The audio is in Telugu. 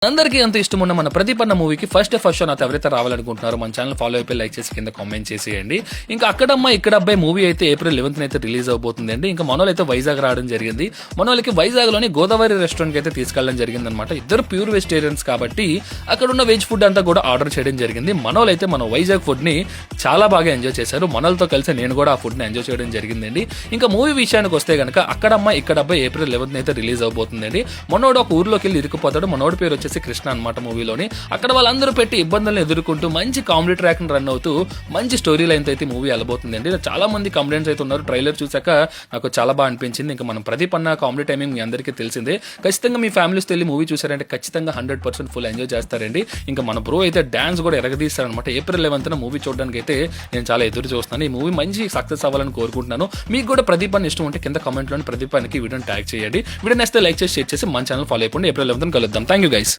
అందరికీ అంత ఇష్టం ఉన్న మన ప్రతిపన్న మూవీకి ఫస్ట్ షో నాతో ఎవరైతే రావాలనుకుంటున్నారో మన ఛానల్ ఫాలో అయిపోయి లైక్ చేసి కింద కామెంట్ చేసేయండి. ఇంకా అక్కడమ్మ ఇక్కడ అబ్బాయి మూవీ అయితే April 11th అయితే రిలీజ్ అవబోతుంది అండి. ఇంకా మనోళ్ళు అయితే వైజాగ్ రావడం జరిగింది. మనోళ్ళకి వైజాగ్ లోని గోదావరి రెస్టారెంట్ కి అయితే తీసుకెళ్ళడం జరిగింది అనమాట. ఇద్దరు ప్యూర్ వెజిటేరియన్స్ కాబట్టి అక్కడ ఉన్న వెజ్ ఫుడ్ అంతా కూడా ఆర్డర్ చేయడం జరిగింది. మనోళ్ళు అయితే మన వైజాగ్ ఫుడ్ ని చాలా బాగా ఎంజాయ్ చేశారు. మనోళ్ళతో కలిసి నేను కూడా ఆ ఫుడ్ ని ఎంజాయ్ చేయడం జరిగిందండి. ఇంకా మూవీ విషయానికి వస్తే కనుక అక్కడమ్మ ఇక్కడ అబ్బాయి April 11th అయితే రిలీజ్ అవబోతుందండి. మనోడు ఒక ఊర్లోకి వెళ్ళి ఇరుక్కుపోతాడు. మనోడి పేరు వచ్చేసి కృష్ణ అనమాట. మూవీలోని అక్కడ వాళ్ళందరూ పెట్టి ఇబ్బందులను ఎదుర్కొంటూ మంచి కామెడీ ట్రాక్ రన్ అవుతూ మంచి స్టోరీ లైన్ అయితే మూవీ వెళ్ళబోతుందండి. చాలా మంది కంప్లైంట్స్ అయితే ఉన్నారు. ట్రైలర్ చూసాక నాకు చాలా బాగా అనిపించింది. ఇంకా మనం ప్రదీప్ అన్న కామెడీ టైమింగ్ మీ అందరికీ తెలిసిందే. ఖచ్చితంగా మీ ఫ్యామిలీస్ వెళ్ళి మూవీ చూసారంటే ఖచ్చితంగా 100% ఫుల్ ఎంజాయ్ చేస్తారండి. ఇంకా మన బ్రో అయితే డాన్స్ కూడా ఎరగదీస్తారనమాట. April 11th మూవీ చూడడానికి అయితే నేను చాలా ఎదురు చూస్తున్నాను. ఈ మూవీ మంచి సక్సెస్ అవ్వాలని కోరుకుంటున్నాను. మీకు కూడా ప్రదీప్ అని ఇష్టం ఉంటే కింద కామెంట్ లోని ప్రదీప్ అనికి వీడియోని ట్యాగ్ చేయండి. వీడియో నేస్తే లైక్ చేసి షేర్ చేసి మన ఛానల్ ఫాలో అయిపోండి. April 11th కలుద్దాం. Thank you guys.